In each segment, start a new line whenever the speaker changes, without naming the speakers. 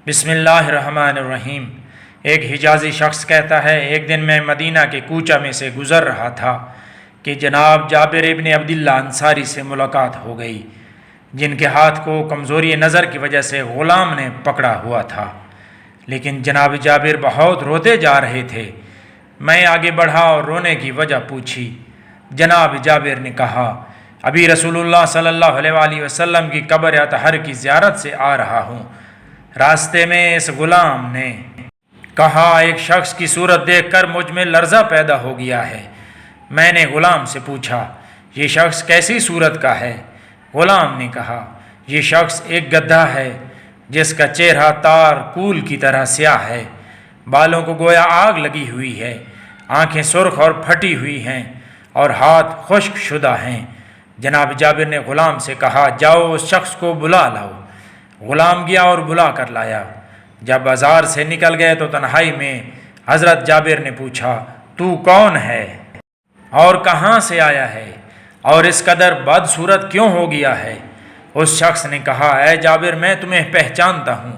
بسم اللہ الرحمن الرحیم۔ ایک حجازی شخص کہتا ہے، ایک دن میں مدینہ کے کوچہ میں سے گزر رہا تھا کہ جناب جابر ابن عبداللہ انصاری سے ملاقات ہو گئی، جن کے ہاتھ کو کمزوری نظر کی وجہ سے غلام نے پکڑا ہوا تھا، لیکن جناب جابر بہت روتے جا رہے تھے۔ میں آگے بڑھا اور رونے کی وجہ پوچھی۔ جناب جابر نے کہا، ابھی رسول اللہ صلی اللہ علیہ وآلہ وسلم کی قبر اطہر کی زیارت سے آ رہا ہوں۔ راستے میں اس غلام نے کہا، ایک شخص کی صورت دیکھ کر مجھ میں لرزہ پیدا ہو گیا ہے۔ میں نے غلام سے پوچھا، یہ شخص کیسی صورت کا ہے؟ غلام نے کہا، یہ شخص ایک گدھا ہے جس کا چہرہ تار کول کی طرح سیاہ ہے، بالوں کو گویا آگ لگی ہوئی ہے، آنکھیں سرخ اور پھٹی ہوئی ہیں اور ہاتھ خشک شدہ ہیں۔ جناب جابر نے غلام سے کہا، جاؤ اس شخص کو بلا لاؤ۔ غلام گیا اور بلا کر لایا۔ جب بازار سے نکل گئے تو تنہائی میں حضرت جابر نے پوچھا، تو کون ہے اور کہاں سے آیا ہے اور اس قدر بد صورت کیوں ہو گیا ہے؟ اس شخص نے کہا، اے جابر، میں تمہیں پہچانتا ہوں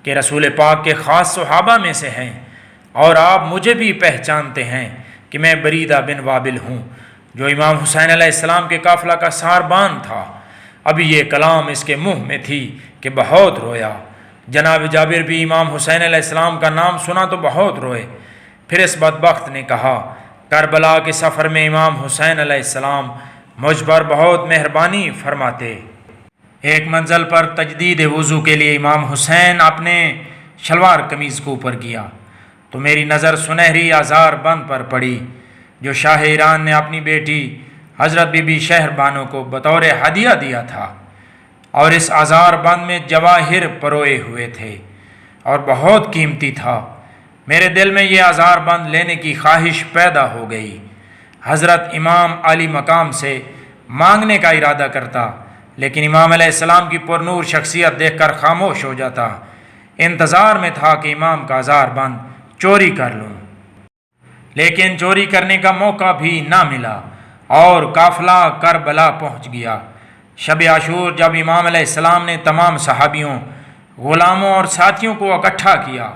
کہ رسول پاک کے خاص صحابہ میں سے ہیں، اور آپ مجھے بھی پہچانتے ہیں کہ میں بریدہ بن وابل ہوں، جو امام حسین علیہ السلام کے قافلہ کا ساربان تھا۔ ابھی یہ کلام اس کے منہ میں تھی کہ بہت رویا۔ جناب جابر بھی امام حسین علیہ السلام کا نام سنا تو بہت روئے۔ پھر اس بدبخت نے کہا، کربلا کے سفر میں امام حسین علیہ السلام مجھ پر بہت مہربانی فرماتے۔ ایک منزل پر تجدید وضو کے لیے امام حسین اپنے شلوار قمیض کو اوپر کیا تو میری نظر سنہری آزار بند پر پڑی، جو شاہ ایران نے اپنی بیٹی حضرت بی بی شہر بانو کو بطور ہدیہ دیا تھا، اور اس آزار بند میں جواہر پروئے ہوئے تھے اور بہت قیمتی تھا۔ میرے دل میں یہ آزار بند لینے کی خواہش پیدا ہو گئی۔ حضرت امام علی مقام سے مانگنے کا ارادہ کرتا، لیکن امام علیہ السلام کی پرنور شخصیت دیکھ کر خاموش ہو جاتا۔ انتظار میں تھا کہ امام کا آزار بند چوری کر لوں، لیکن چوری کرنے کا موقع بھی نہ ملا اور قافلہ کربلا پہنچ گیا۔ شب عاشور جب امام علیہ السلام نے تمام صحابیوں، غلاموں اور ساتھیوں کو اکٹھا کیا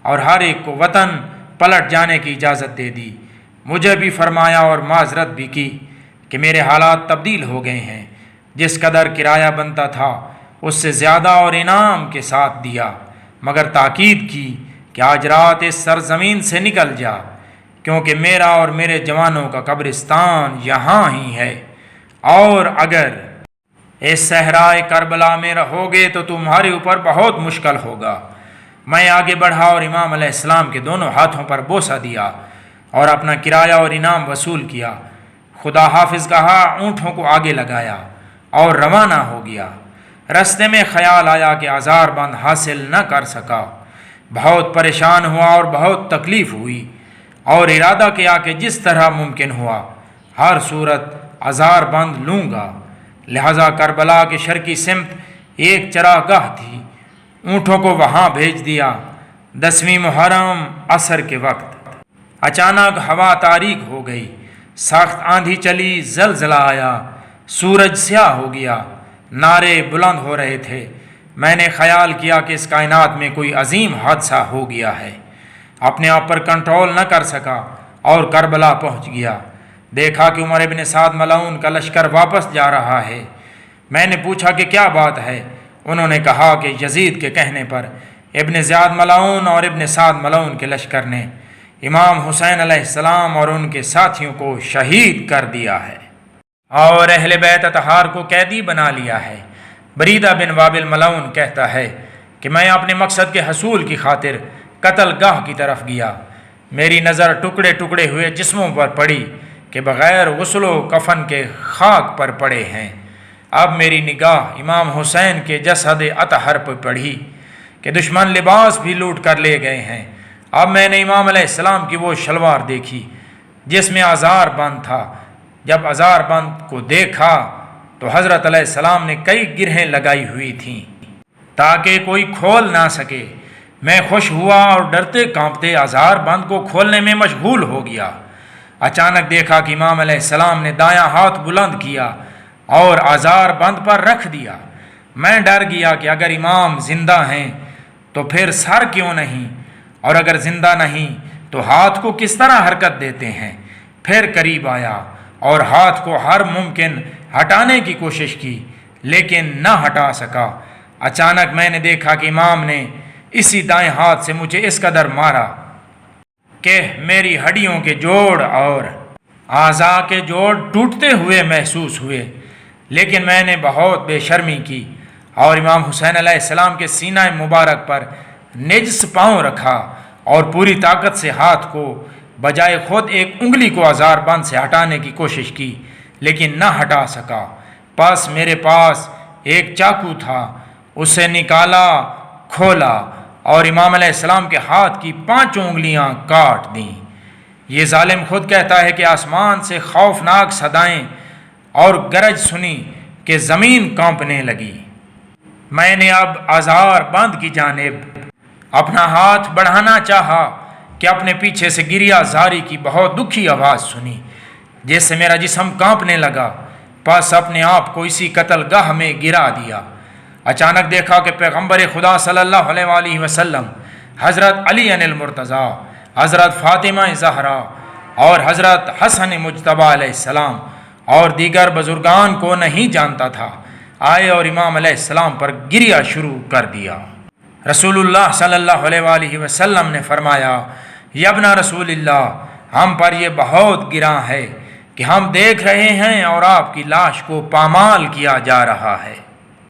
اور ہر ایک کو وطن پلٹ جانے کی اجازت دے دی، مجھے بھی فرمایا اور معذرت بھی کی کہ میرے حالات تبدیل ہو گئے ہیں، جس قدر کرایہ بنتا تھا اس سے زیادہ اور انعام کے ساتھ دیا، مگر تاکید کی کہ آج رات اس سرزمین سے نکل جا، کیونکہ میرا اور میرے جوانوں کا قبرستان یہاں ہی ہے، اور اگر اس صحرائے کربلا میں رہو گے تو تمہارے اوپر بہت مشکل ہوگا۔ میں آگے بڑھا اور امام علیہ السلام کے دونوں ہاتھوں پر بوسہ دیا اور اپنا کرایہ اور انعام وصول کیا۔ خدا حافظ کہا، اونٹوں کو آگے لگایا اور روانہ ہو گیا۔ رستے میں خیال آیا کہ آزار بند حاصل نہ کر سکا، بہت پریشان ہوا اور بہت تکلیف ہوئی، اور ارادہ کیا کہ جس طرح ممکن ہوا ہر صورت آزار بند لوں گا۔ لہذا کربلا کے شرقی سمت ایک چراگاہ تھی، اونٹوں کو وہاں بھیج دیا۔ 10ویں محرم عصر کے وقت اچانک ہوا تاریک ہو گئی، سخت آندھی چلی، زلزلہ آیا، سورج سیاہ ہو گیا، نعرے بلند ہو رہے تھے۔ میں نے خیال کیا کہ اس کائنات میں کوئی عظیم حادثہ ہو گیا ہے، اپنے آپ پر کنٹرول نہ کر سکا اور کربلا پہنچ گیا۔ دیکھا کہ عمر ابن سعد ملعون کا لشکر واپس جا رہا ہے۔ میں نے پوچھا کہ کیا بات ہے؟ انہوں نے کہا کہ یزید کے کہنے پر ابن زیاد ملعون اور ابن سعد ملعون کے لشکر نے امام حسین علیہ السلام اور ان کے ساتھیوں کو شہید کر دیا ہے اور اہل بیت اطہار کو قیدی بنا لیا ہے۔ بریدہ بن وابل ملعون کہتا ہے کہ میں اپنے مقصد کے حصول کی خاطر قتل گاہ کی طرف گیا۔ میری نظر ٹکڑے ٹکڑے ہوئے جسموں پر پڑی کہ بغیر غسل و کفن کے خاک پر پڑے ہیں۔ اب میری نگاہ امام حسین کے جسد اطہر پر پڑی کہ دشمن لباس بھی لوٹ کر لے گئے ہیں۔ اب میں نے امام علیہ السلام کی وہ شلوار دیکھی جس میں آزار بند تھا۔ جب آزار بند کو دیکھا تو حضرت علیہ السلام نے کئی گرہیں لگائی ہوئی تھیں تاکہ کوئی کھول نہ سکے۔ میں خوش ہوا اور ڈرتے کانپتے آزار بند کو کھولنے میں مشغول ہو گیا۔ اچانک دیکھا کہ امام علیہ السلام نے دایاں ہاتھ بلند کیا اور آزار بند پر رکھ دیا۔ میں ڈر گیا کہ اگر امام زندہ ہیں تو پھر سر کیوں نہیں؟ اور اگر زندہ نہیں تو ہاتھ کو کس طرح حرکت دیتے ہیں؟ پھر قریب آیا اور ہاتھ کو ہر ممکن ہٹانے کی کوشش کی لیکن نہ ہٹا سکا۔ اچانک میں نے دیکھا کہ امام نے اسی دائیں ہاتھ سے مجھے اس قدر مارا کہ میری ہڈیوں کے جوڑ اور اعضاء کے جوڑ ٹوٹتے ہوئے محسوس ہوئے، لیکن میں نے بہت بے شرمی کی اور امام حسین علیہ السلام کے سینہ مبارک پر نجس پاؤں رکھا اور پوری طاقت سے ہاتھ کو بجائے خود ایک انگلی کو آزار بند سے ہٹانے کی کوشش کی لیکن نہ ہٹا سکا۔ پس میرے پاس ایک چاقو تھا، اسے نکالا، کھولا اور امام علیہ السلام کے ہاتھ کی 5 انگلیاں کاٹ دیں۔ یہ ظالم خود کہتا ہے کہ آسمان سے خوفناک صدائیں اور گرج سنی کہ زمین کانپنے لگی۔ میں نے اب آزار بند کی جانب اپنا ہاتھ بڑھانا چاہا کہ اپنے پیچھے سے گریہ زاری کی بہت دکھی آواز سنی جس سے میرا جسم کانپنے لگا۔ پس اپنے آپ کو اسی قتل گاہ میں گرا دیا۔ اچانک دیکھا کہ پیغمبر خدا صلی اللہ علیہ وآلہ وسلم، حضرت علی المرتضیٰ، حضرت فاطمہ زہرا اور حضرت حسن مجتبی علیہ السلام اور دیگر بزرگان کو نہیں جانتا تھا، آئے اور امام علیہ السلام پر گریہ شروع کر دیا۔ رسول اللہ صلی اللہ علیہ وآلہ وسلم نے فرمایا، یا ابن رسول اللہ، ہم پر یہ بہت گراں ہے کہ ہم دیکھ رہے ہیں اور آپ کی لاش کو پامال کیا جا رہا ہے۔